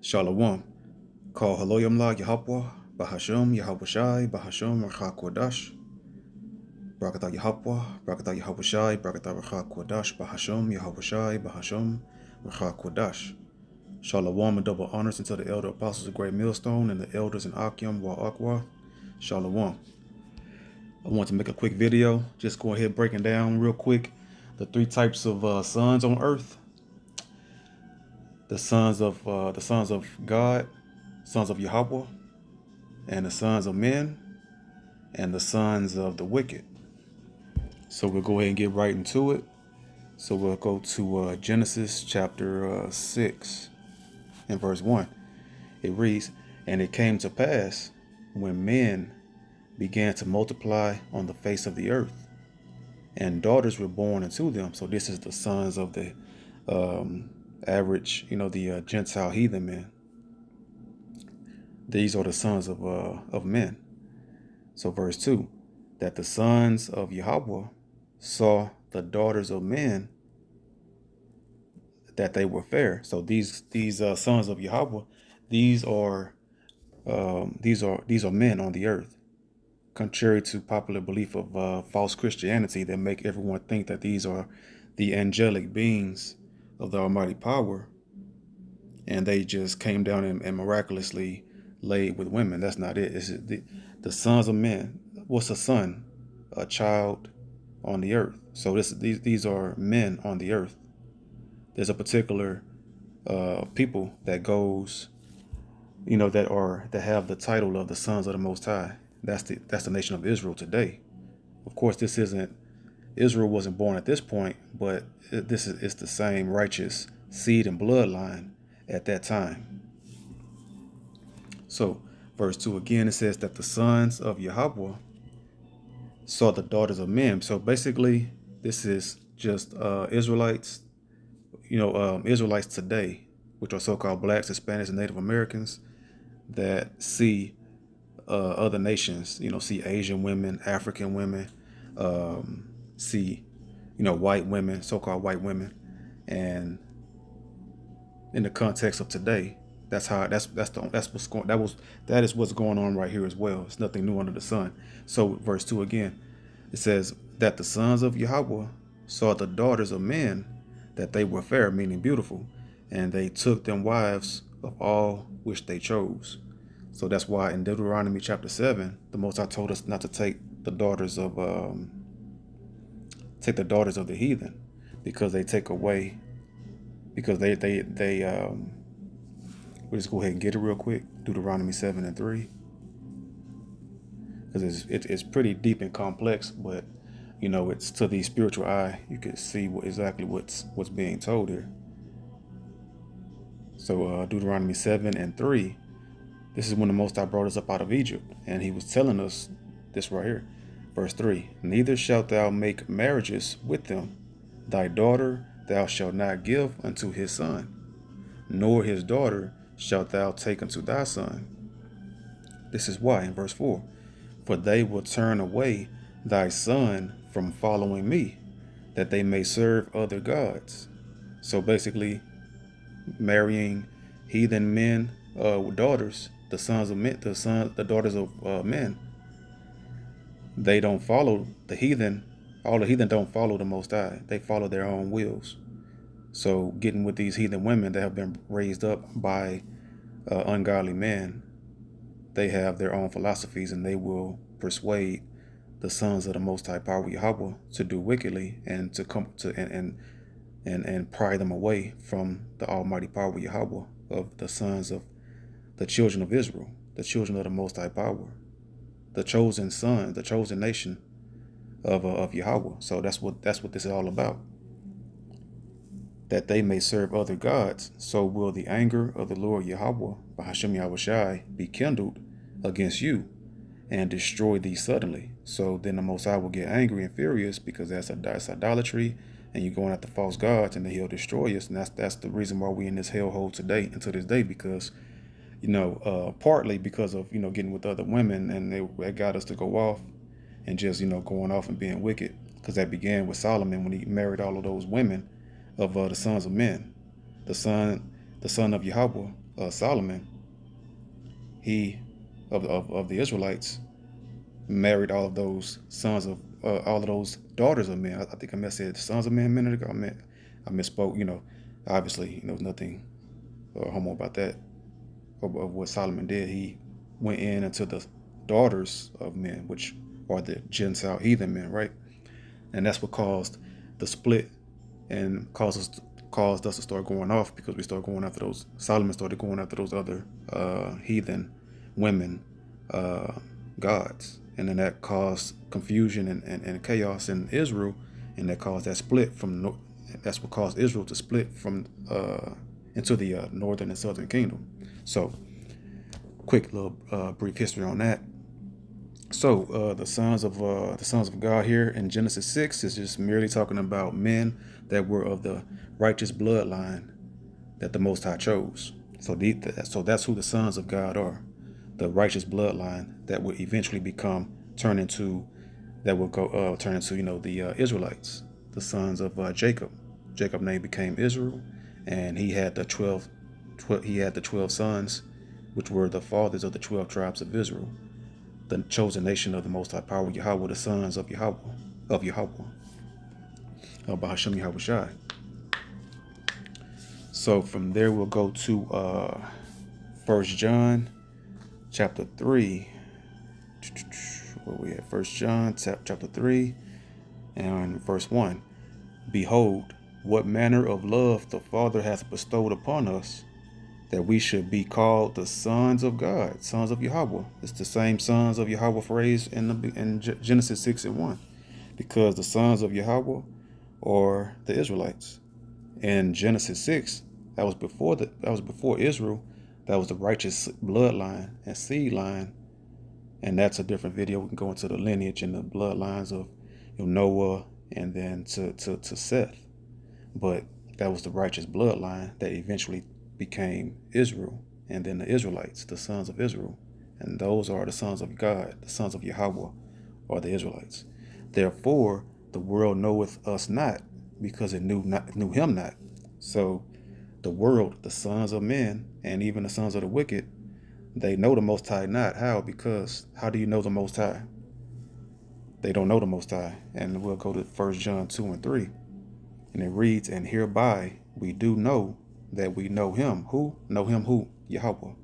Shalom. Call Haloyam La YAHAWAH, Bahasham Yahawashai, Bahasham Racha Kodash. Brakatah Yahawah, Brakatah Yahawashai, Brakatah Racha Kodash, Bahasham Yahawashai, Bahasham Racha Kodash. Shalom and double honors unto the elder apostles of Great Millstone and the elders in Akim YAHAWAH. Shalom. I want to make a quick video, just go ahead breaking down real quick the three types of sons on earth. The sons of God, sons of Yahawah, and the sons of men, and the sons of the wicked. So we'll go ahead and get right into it. So we'll go to Genesis chapter 6 and verse 1. It reads, "And it came to pass when men began to multiply on the face of the earth, and daughters were born unto them." So this is the sons of the average, the Gentile heathen men. These are the sons of men. So verse 2, that the sons of Yahawah saw the daughters of men, that they were fair. So these sons of Yahawah, these are men on the earth, contrary to popular belief of false Christianity that make everyone think that these are the angelic beings of the Almighty power, and they just came down and miraculously laid with women. That's not it. It's the sons of men. What's a son? A child on the earth. So these are men on the earth. There's a particular people that goes, that have the title of the sons of the Most High. That's the nation of Israel today. Of course, Israel wasn't born at this point, but it's the same righteous seed and bloodline at that time. So verse 2 again, it says that the sons of Yahawah saw the daughters of men. So basically, this is just Israelites, Israelites today, which are so-called blacks, Hispanics, and Native Americans, that see other nations, see Asian women, African women, see, white women, so-called white women, and in the context of today, that is what's going on right here as well. It's nothing new under the sun. So verse 2 again, it says that the sons of Yahawah saw the daughters of men, that they were fair, meaning beautiful, and they took them wives of all which they chose. So that's why in Deuteronomy chapter 7, the Most High told us not to take the daughters of the heathen, because they take away, because we'll just go ahead and get it real quick. Deuteronomy 7 and 3, because it's pretty deep and complex, but it's to the spiritual eye, you can see exactly what's being told here. So Deuteronomy 7 and 3, this is when the Most High brought us up out of Egypt, and he was telling us this right here. Verse 3, "Neither shalt thou make marriages with them. Thy daughter thou shalt not give unto his son, nor his daughter shalt thou take unto thy son." This is why in verse 4, "For they will turn away thy son from following me, that they may serve other gods." So basically, marrying heathen men with daughters, the sons of men, the daughters of men, they don't follow the heathen. All the heathen don't follow the Most High. They follow their own wills. So getting with these heathen women that have been raised up by ungodly men, they have their own philosophies, and they will persuade the sons of the Most High power Yahawah to do wickedly, and to come to and pry them away from the Almighty power Yahawah, of the sons of the children of Israel, the children of the Most High power, the chosen son, the chosen nation of Yahawah. So that's what this is all about. That they may serve other gods, so will the anger of the Lord Yahawah, Bahasham Yahawashi, be kindled against you, and destroy thee suddenly. So then the Most High will get angry and furious, because that's idolatry, and you're going after false gods, and then he'll destroy us. And that's the reason why we in this hellhole today, until this day, because partly because of getting with other women, and they got us to go off and just going off and being wicked, because that began with Solomon when he married all of those women of the sons of men. The son of Yahawah Solomon, he of the Israelites, married all of those sons of all of those daughters of men. I think I said sons of men a minute ago. I misspoke. Obviously, nothing homo about that of what Solomon did. He went in into the daughters of men, which are the Gentile heathen men, right? And that's what caused the split and caused us to start going off, because we started going after those. Solomon started going after those other heathen women gods, and then that caused confusion and chaos in Israel, and that caused that split from. That's what caused Israel to split from into the northern and southern kingdom. So, quick little brief history on that. So the sons of God here in Genesis 6 is just merely talking about men that were of the righteous bloodline that the Most High chose. So that's who the sons of God are, the righteous bloodline that would eventually turn into the Israelites, the sons of Jacob. Jacob's name became Israel, and he had the 12 sons, which were the fathers of the 12 tribes of Israel, the chosen nation of the Most High Power, Yahawah, the sons of Yahawah, Bahashem Yahweh Shai. So from there we'll go to 1 John chapter 3. Where we at? 1 John chapter 3 and verse 1. Behold, what manner of love the Father hath bestowed upon us, that we should be called the sons of God, sons of Yahawah. It's the same sons of Yahawah phrase in Genesis 6 and 1, because the sons of Yahawah are the Israelites. In Genesis 6, that was before Israel. That was the righteous bloodline and seed line, and that's a different video. We can go into the lineage and the bloodlines of Noah and then to Seth. But that was the righteous bloodline that eventually became Israel, and then the Israelites, the sons of Israel. And those are the sons of God, the sons of Yahawah, or the Israelites. Therefore, the world knoweth us not, because it knew him not. So the world, the sons of men, and even the sons of the wicked, they know the Most High not. How? Because how do you know the Most High? They don't know the Most High. And we'll go to 1 John 2 and 3. And it reads, and hereby we do know that we know him. Who? Know him who? Yahawah.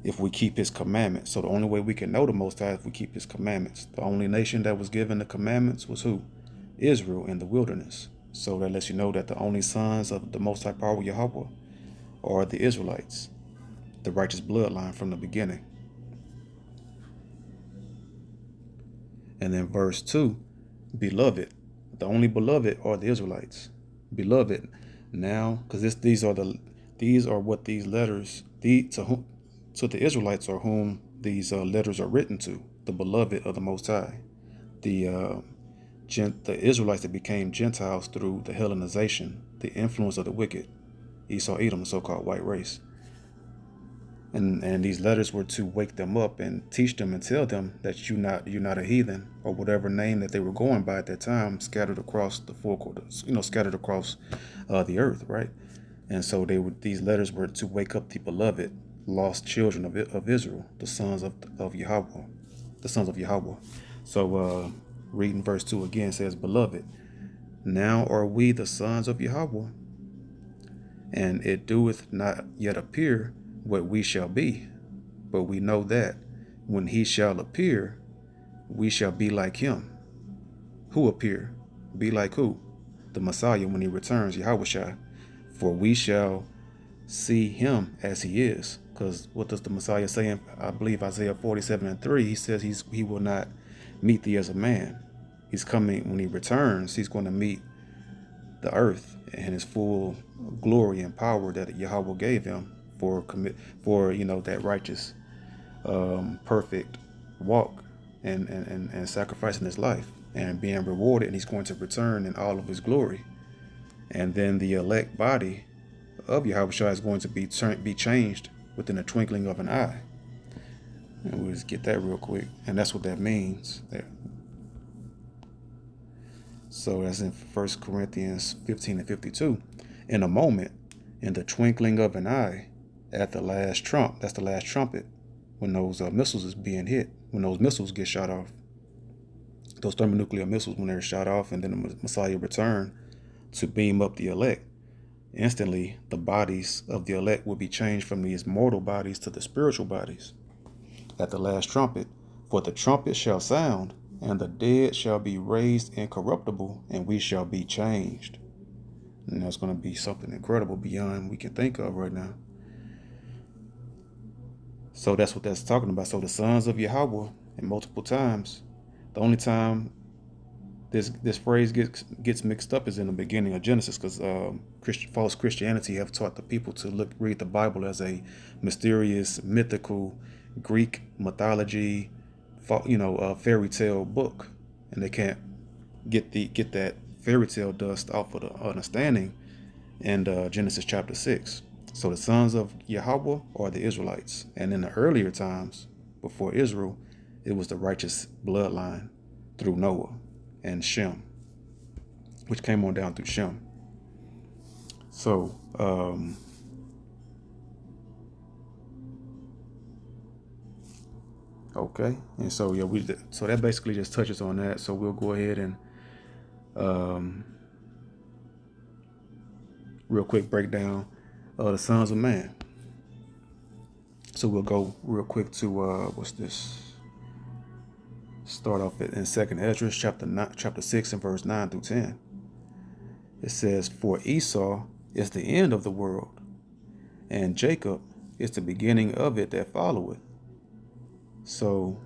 If we keep his commandments. So the only way we can know the Most High is if we keep his commandments. The only nation that was given the commandments was who? Israel in the wilderness. So that lets you know that the only sons of the Most High Power, Yahawah, are the Israelites, the righteous bloodline from the beginning. And then verse 2, beloved, the only beloved are the Israelites. Beloved, now, because these are what these letters, to the Israelites are whom these letters are written to, the beloved of the Most High, the Israelites that became Gentiles through the Hellenization, the influence of the wicked, Esau, Edom, the so-called white race. And these letters were to wake them up and teach them and tell them that you're not a heathen, or whatever name that they were going by at that time, scattered across the four quarters, scattered across the earth, right? And so these letters were to wake up the beloved, lost children of Israel, the sons of Yahawah, the sons of Yahawah. So reading verse 2 again says, beloved, now are we the sons of Yahawah, and it doeth not yet appear what we shall be, but we know that when he shall appear, we shall be like him. Who appear? Be like who? The Messiah when he returns, Yahawashi. For we shall see him as he is. Because what does the Messiah say in, I believe, Isaiah 47 and 3? He says he will not meet thee as a man. He's coming, when he returns, he's going to meet the earth in his full glory and power that Yahweh gave him for that righteous, perfect walk and sacrificing his life and being rewarded, and he's going to return in all of his glory. And then the elect body of Yahawashi is going to be changed within a twinkling of an eye. And we'll just get that real quick. And that's what that means there. So that's in 1 Corinthians 15 and 52. In a moment, in the twinkling of an eye, at the last trump. That's the last trumpet, when those missiles is being hit, when those missiles get shot off, those thermonuclear missiles, when they're shot off, and then the Messiah return to beam up the elect. Instantly, the bodies of the elect will be changed from these mortal bodies to the spiritual bodies at the last trumpet. For the trumpet shall sound, and the dead shall be raised incorruptible, and we shall be changed. And that's going to be something incredible beyond we can think of right now. So that's what that's talking about. So the sons of Yahawah, and multiple times, the only time this phrase gets mixed up is in the beginning of Genesis, because false Christianity have taught the people to read the Bible as a mysterious, mythical, Greek mythology, fairy tale book, and they can't get that fairy tale dust off of the understanding in Genesis chapter 6. So the sons of Yahawah are the Israelites, and in the earlier times before Israel, it was the righteous bloodline through Noah and Shem, which came on down through Shem. So okay, and so yeah, so that basically just touches on that. So we'll go ahead and real quick breakdown of the sons of man. So we'll go real quick to what's this? Start off in 2nd Ezra chapter 6 and verse 9 through 10. It says, "For Esau is the end of the world, and Jacob is the beginning of it that followeth." So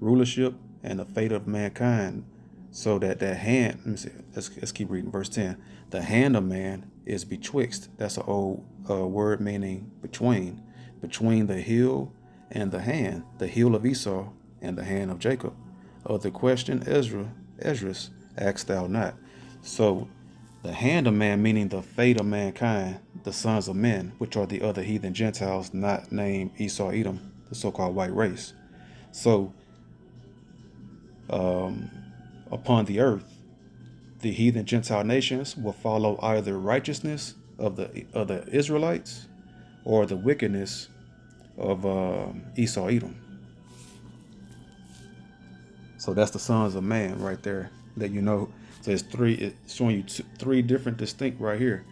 rulership and the fate of mankind. So that hand, let me see, let's keep reading verse 10. "The hand of man is betwixt." That's an old word meaning between the heel and the hand, the heel of Esau and the hand of Jacob. Of the question Esdras asked thou not. So the hand of man, meaning the fate of mankind, the sons of men, which are the other heathen Gentiles not named Esau, Edom, the so-called white race. So upon the earth, the heathen Gentile nations will follow either righteousness of the Israelites or the wickedness of Esau, Edom. So that's the sons of man right there. That So it's showing you three different distinct right here.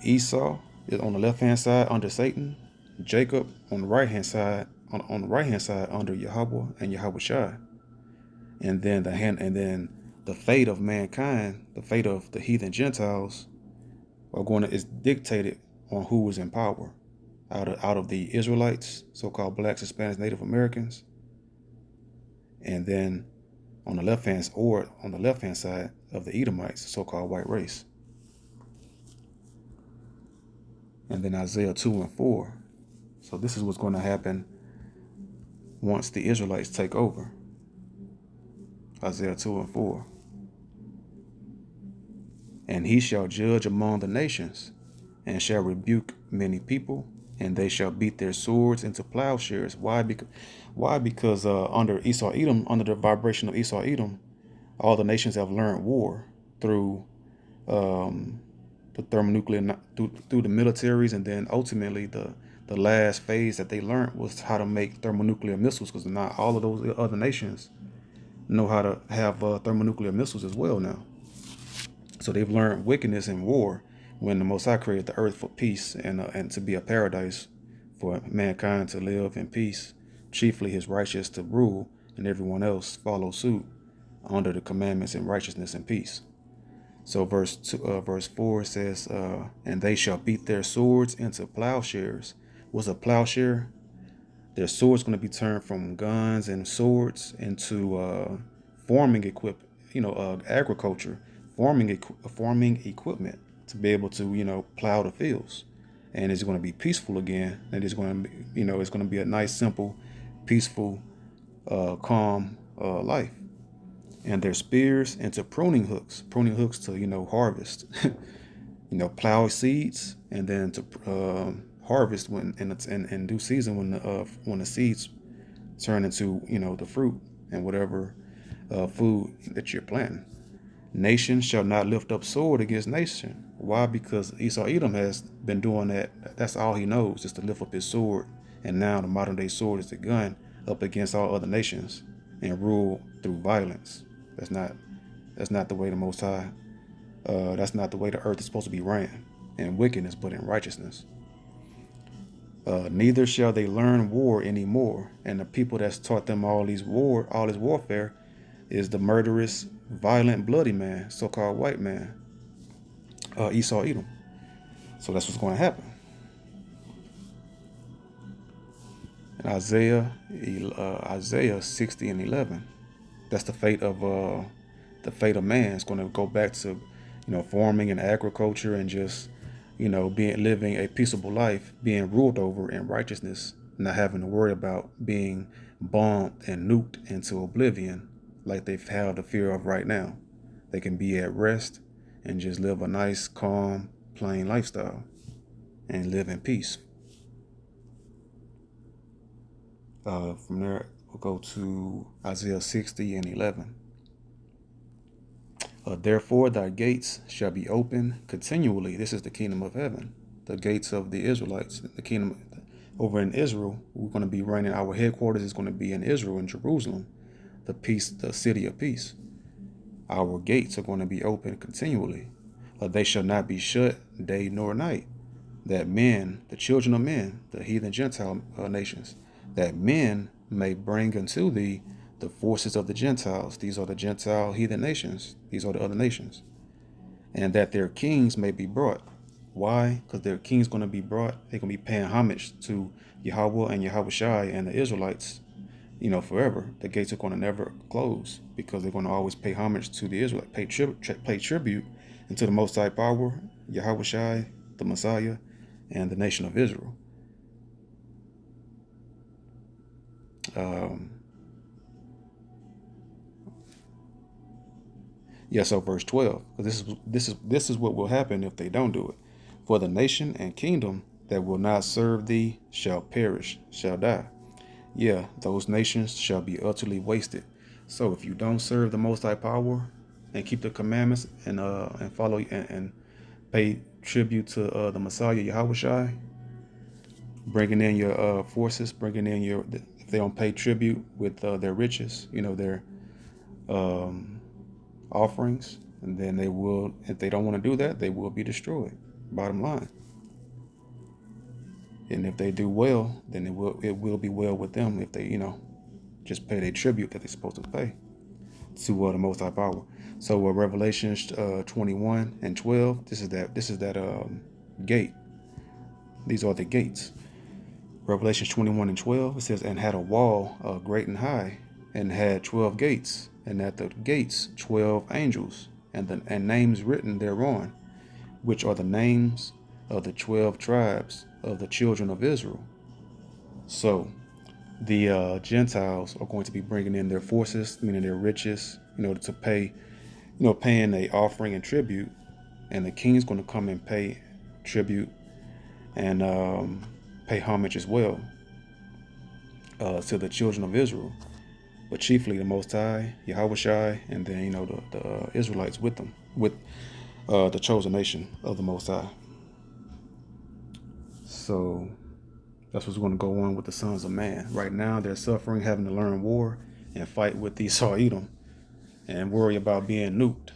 Esau is on the left hand side under Satan. Jacob on the right hand side on the right hand side under Yahawah and Yahawashi. And then the fate of mankind, the fate of the heathen Gentiles, is dictated on who is in power, out of the Israelites, so-called blacks, Hispanics, Native Americans, and then on the left hand side of the Edomites, so-called white race. And then Isaiah 2 and 4. So this is what's going to happen once the Israelites take over. Isaiah 2 and 4. "And he shall judge among the nations, and shall rebuke many people, and they shall beat their swords into plowshares." Why? Because under Esau Edom, under the vibration of Esau Edom, all the nations have learned war through the thermonuclear, through the militaries, and then ultimately the last phase that they learned was how to make thermonuclear missiles, because not all of those other nations know how to have thermonuclear missiles as well now. So they've learned wickedness in war when the Most High created the earth for peace and to be a paradise for mankind to live in peace, chiefly his righteous to rule, and everyone else follow suit under the commandments in righteousness and peace. So verse 4 says, "And they shall beat their swords into plowshares." What's a plowshare? Their swords going to be turned from guns and swords into farming equipment, agriculture, farming equipment to be able to, plow the fields. And it's going to be peaceful again. And it's going to be, it's going to be a nice, simple, peaceful, calm life. And their spears into pruning hooks to, harvest, plow seeds, and then to harvest when in due season when the seeds turn into, the fruit and whatever food that you're planting. Nation shall not lift up sword against nation. Why? Because Esau Edom has been doing that. That's all he knows, is to lift up his sword. And now the modern day sword is the gun up against all other nations and rule through violence. That's not the way the Most High. That's not the way the earth is supposed to be ran, in wickedness, but in righteousness. Neither shall they learn war anymore. And the people that's taught them all this warfare, is the murderous, violent, bloody man, so-called white man, Esau Edom. So that's what's going to happen. In Isaiah 60 and 11, that's the fate of man. It's going to go back to, farming and agriculture and just, living a peaceable life, being ruled over in righteousness, not having to worry about being bombed and nuked into oblivion like they have the fear of right now. They can be at rest and just live a nice, calm, plain lifestyle and live in peace. From there, we'll go to Isaiah 60 and 11. Therefore, thy gates shall be open continually. This is the kingdom of heaven, the gates of the Israelites, the kingdom over in Israel. We're going to be reigning. Our headquarters is going to be in Israel, in Jerusalem, the city of peace. Our gates are going to be open continually. They shall not be shut day nor night. That men, the children of men, the heathen Gentile nations, that men may bring unto thee the forces of the Gentiles. These are the Gentile heathen nations. These are the other nations. And that their kings may be brought. Why? Because their king's going to be brought. They're going to be paying homage to YAHAWAH and YAHAWAH and the Israelites, forever. The gates are going to never close because they're going to always pay homage to the Israelites, pay tribute into the Most High Power, YAHAWAH, the Messiah, and the nation of Israel. So verse 12. This is what will happen if they don't do it. For the nation and kingdom that will not serve thee shall perish, shall die. Yeah, those nations shall be utterly wasted. So if you don't serve the Most High Power and keep the commandments and follow and pay tribute to the Messiah, YAHAWAH, bringing in your forces, bringing in if they don't pay tribute with their riches, their offerings, and then they will, if they don't want to do that, they will be destroyed. Bottom line. And if they do well, then it will be well with them if they, just pay their tribute that they're supposed to pay to the Most High Power. So Revelation 21 and 12, this is that gate. These are the gates. Revelation 21 and 12, it says, and had a wall great and high, and had 12 gates, and at the gates 12 angels, and names written thereon, which are the names of the 12 tribes of the children of Israel. So the Gentiles are going to be bringing in their forces, meaning their riches, to pay, paying a offering and tribute, and the king's going to come and pay tribute and pay homage as well to the children of Israel, but chiefly the Most High, YAHAWAH, and then the Israelites with them, with the chosen nation of the Most High. So that's what's going to go on with the sons of man. Right now, they're suffering, having to learn war and fight with Esau Edom, and worry about being nuked,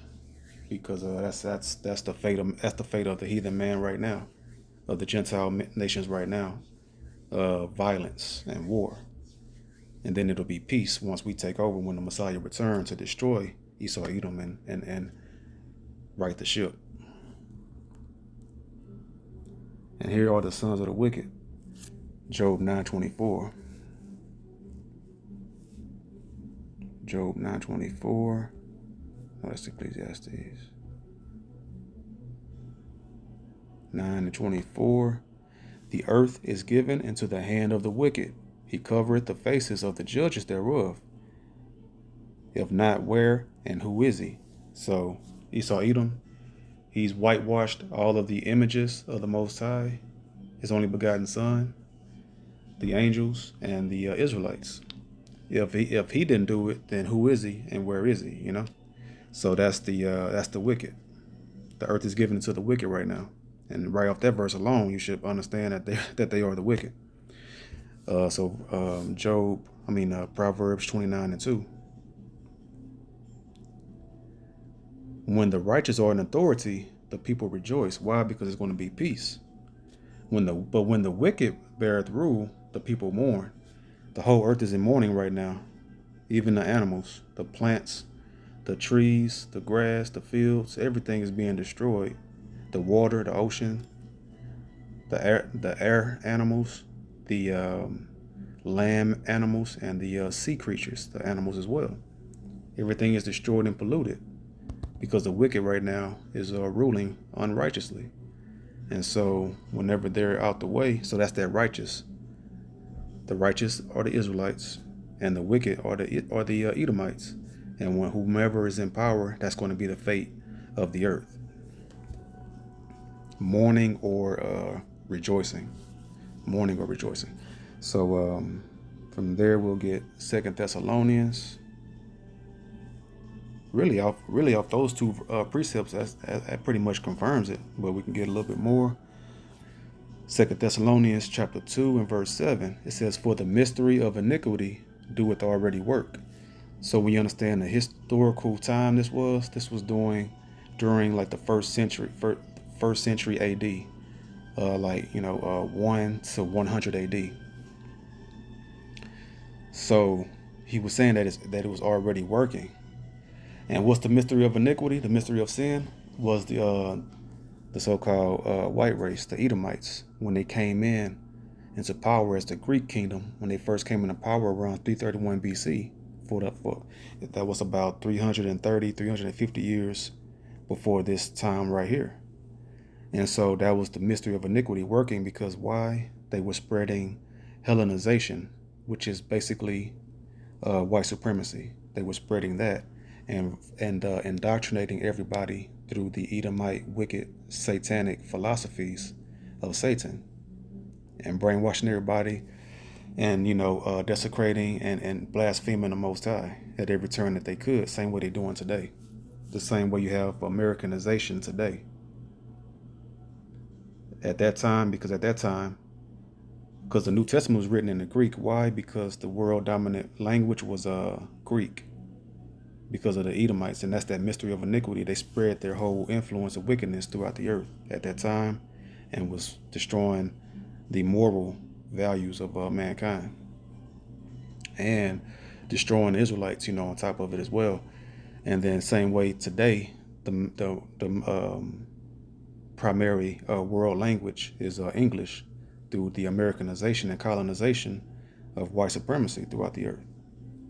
because that's the fate of the heathen man right now, of the Gentile nations right now, violence and war. And then it'll be peace once we take over, when the Messiah returns to destroy Esau Edom and right the ship. And here are the sons of the wicked. Job 9:24. Job 9:24. No, that's Ecclesiastes. 9:24. The earth is given into the hand of the wicked. He covereth the faces of the judges thereof. If not, where and who is he? So Esau Edom, he's whitewashed all of the images of the Most High, his only begotten Son, the angels, and the Israelites. If he didn't do it, then who is he and where is he? So that's the wicked. The earth is given to the wicked right now. And right off that verse alone, you should understand that they are the wicked. Proverbs 29:2. When the righteous are in authority, the people rejoice. Why? Because it's going to be peace. When the wicked beareth rule, the people mourn. The whole earth is in mourning right now. Even the animals, the plants, the trees, the grass, the fields, everything is being destroyed. The water, the ocean, the air animals, the land animals, and the sea creatures, the animals as well. Everything is destroyed and polluted because the wicked right now is ruling unrighteously. And so whenever they're out the way, so that's that righteous. The righteous are the Israelites, and the wicked are the Edomites. And when whomever is in power, that's going to be the fate of the earth. Mourning or rejoicing. Mourning or rejoicing. So from there we'll get 2 Thessalonians. Really off those two precepts, that pretty much confirms it. But we can get a little bit more. 2 Thessalonians chapter 2 and verse 7, it says, "For the mystery of iniquity doeth already work." So when you understand the historical time this was during like the first century AD, 1 to 100 AD. So he was saying that it was already working. And what's the mystery of iniquity? The mystery of sin was the so-called white race, the Edomites, when they came into power as the Greek kingdom. When they first came into power around 331 BC, that was about 350 years before this time right here. And so that was the mystery of iniquity working, because why? They were spreading Hellenization, which is basically white supremacy. They were spreading that and indoctrinating everybody through the Edomite wicked satanic philosophies of Satan, and brainwashing everybody, and desecrating and blaspheming the Most High at every turn that they could. Same way they're doing today. The same way you have Americanization today. At that time, because the New Testament was written in the Greek. Why? Because the world dominant language was Greek, because of the Edomites, and that's that mystery of iniquity. They spread their whole influence of wickedness throughout the earth at that time, and was destroying the moral values of mankind, and destroying the Israelites, on top of it as well. And then same way today, the primary world language is English, through the Americanization and colonization of white supremacy throughout the earth.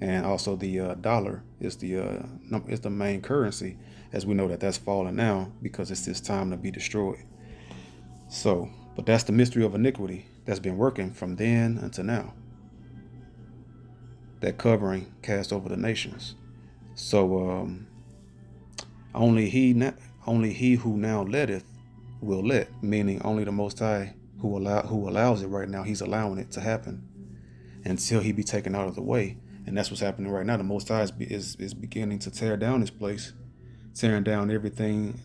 And also the dollar is the main currency, as we know that's falling now because it's this time to be destroyed. So, but that's the mystery of iniquity that's been working from then until now. That covering cast over the nations. So only he who now letteth will let, meaning only the Most High who allows it right now. He's allowing it to happen until he be taken out of the way. And that's what's happening right now. The Most High is beginning to tear down this place, tearing down everything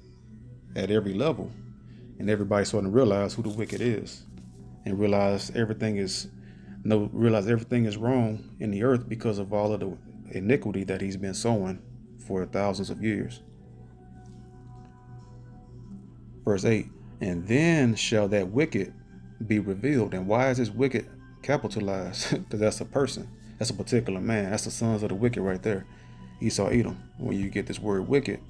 at every level. And everybody's starting to realize who the wicked is, and realize everything is wrong in the earth because of all of the iniquity that he's been sowing for thousands of years. Verse 8, "And then shall that wicked be revealed." And why is this wicked capitalized? Because that's a person. That's a particular man. That's the sons of the wicked right there. Esau, Edom. When you get this word wicked.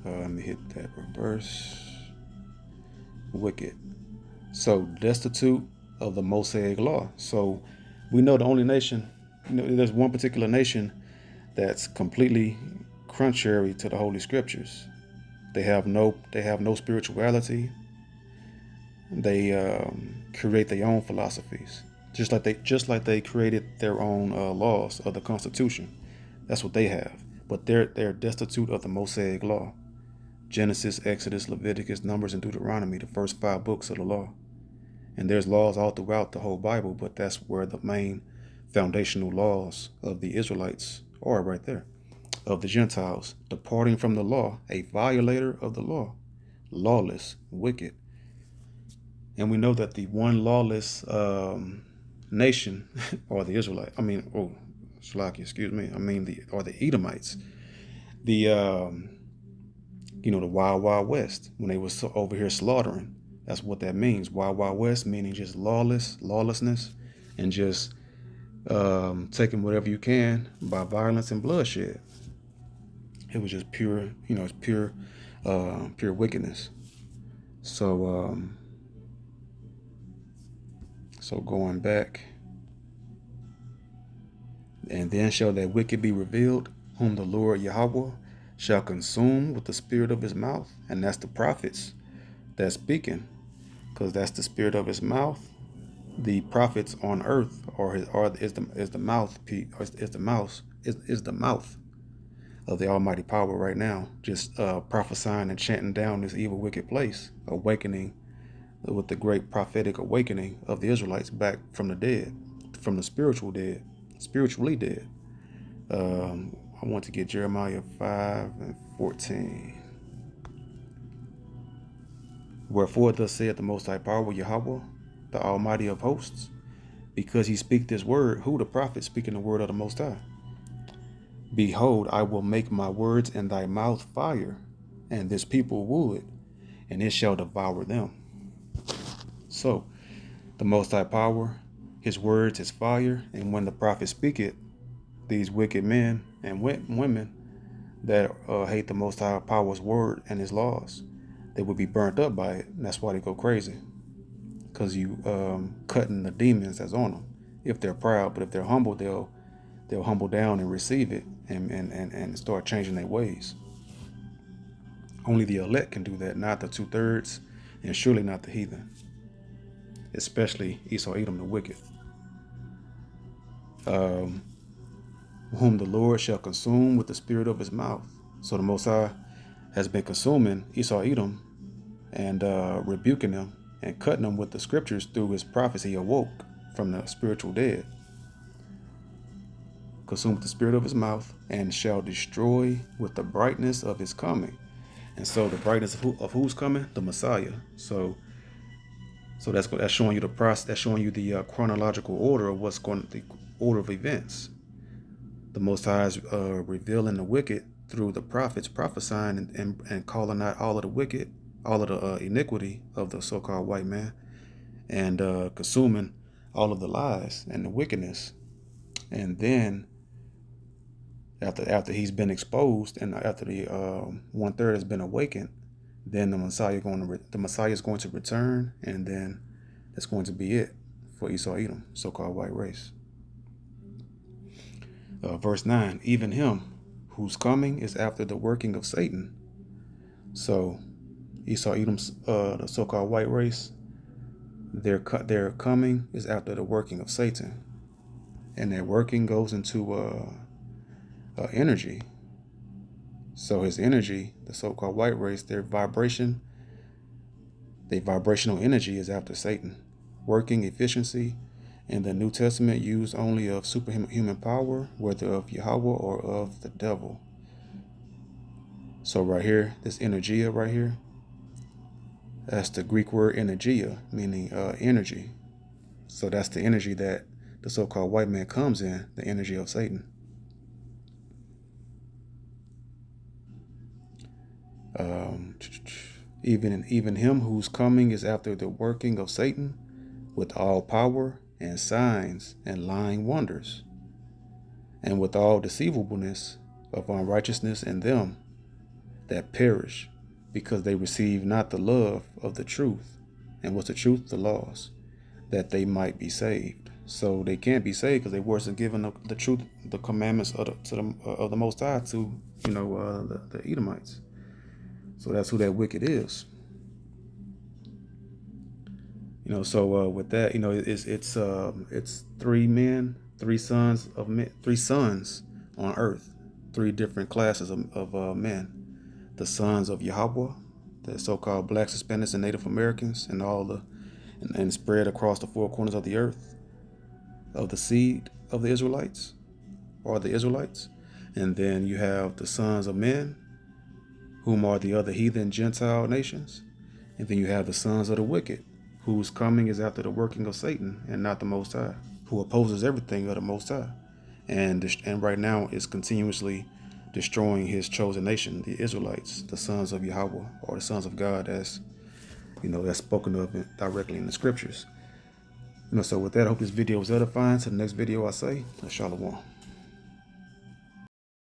Let me hit that reverse. Wicked. So destitute of the Mosaic law. So we know the only nation, there's one particular nation that's completely contrary to the Holy Scriptures. They have no spirituality. They create their own philosophies, just like they created their own laws of the Constitution. That's what they have. But they're destitute of the Mosaic law. Genesis, Exodus, Leviticus, Numbers, and Deuteronomy, the first 5 books of the law. And there's laws all throughout the whole Bible, but that's where the main foundational laws of the Israelites are right there, of the Gentiles, departing from the law, a violator of the law, lawless, wicked. And we know that the one lawless nation are the Israelites. Shalaki, excuse me. The Edomites. The the Wild Wild West, when they was over here slaughtering. That's what that means. Wild Wild West, meaning just lawlessness, and just taking whatever you can by violence and bloodshed. It was just pure, it's pure wickedness. So going back, and then shall that wicked be revealed, whom the Lord YAHAWAH shall consume with the spirit of his mouth. And that's the prophets that's speaking, because that's the spirit of his mouth. The prophets on earth is the mouth of the Almighty power right now, just prophesying and chanting down this evil, wicked place, awakening with the great prophetic awakening of the Israelites back from the dead, from the spiritually dead. I want to get Jeremiah 5:14. Wherefore thus saith the Most High Power, YAHAWAH, the Almighty of hosts, because ye speak this word. Who? The prophet speaking the word of the Most High. Behold, I will make my words in thy mouth fire, and this people wood, and it shall devour them. So, the Most High Power, his words is fire, and when the prophet speak it, these wicked men and women that hate the Most High Power's word and his laws, they will be burnt up by it. And that's why they go crazy, because you cutting the demons that's on them. If they're proud, but if they're humble, they'll humble down and receive it and start changing their ways. Only the elect can do that, not the 2/3, and surely not the heathen, especially Esau, Edom, the wicked. Whom the Lord shall consume with the spirit of his mouth. So the Most High has been consuming Esau, Edom, and rebuking them and cutting them with the scriptures through his prophets. He awoke from the spiritual dead, consumed with the spirit of his mouth, and shall destroy with the brightness of his coming. And so the brightness of who's coming? The Messiah. So that's showing you the process. That's showing you the chronological order of the order of events. The Most High is revealing the wicked through the prophets, prophesying and calling out all of the wicked, all of the iniquity of the so-called white man, and consuming all of the lies and the wickedness. And then after he's been exposed, and after the 1/3 has been awakened, then the Messiah is going to return, and then that's going to be it for Esau, Edom, so-called white race. Verse 9, even him whose coming is after the working of Satan. So Esau, Edom's the so-called white race, their coming is after the working of Satan, and that working goes into energy. So his energy, the so-called white race, their vibrational energy is after Satan. Working efficiency in the New Testament used only of superhuman power, whether of YAHAWAH or of the devil. So right here, this energia right here, that's the Greek word energia, meaning energy. So that's the energy that the so-called white man comes in, the energy of Satan. Even him whose coming is after the working of Satan, with all power and signs and lying wonders, and with all deceivableness of unrighteousness in them that perish, because they receive not the love of the truth. And what's the truth? The laws, that they might be saved. So they can't be saved because they wasn't given the truth, the commandments of the Most High to the Edomites. So that's who that wicked is. So with that, it's three sons on earth, three different classes of men. The sons of YAHAWAH, the so-called blacks, Hispanics, and Native Americans, and spread across the four corners of the earth, of the seed of the Israelites, or the Israelites. And then you have the sons of men, whom are the other heathen Gentile nations. And then you have the sons of the wicked, whose coming is after the working of Satan and not the Most High, who opposes everything of the Most High. And right now is continuously destroying his chosen nation, the Israelites, the sons of YAHAWAH, or the sons of God, as that's spoken of directly in the scriptures. So with that, I hope this video was edifying. To the next video, I say, Shalom.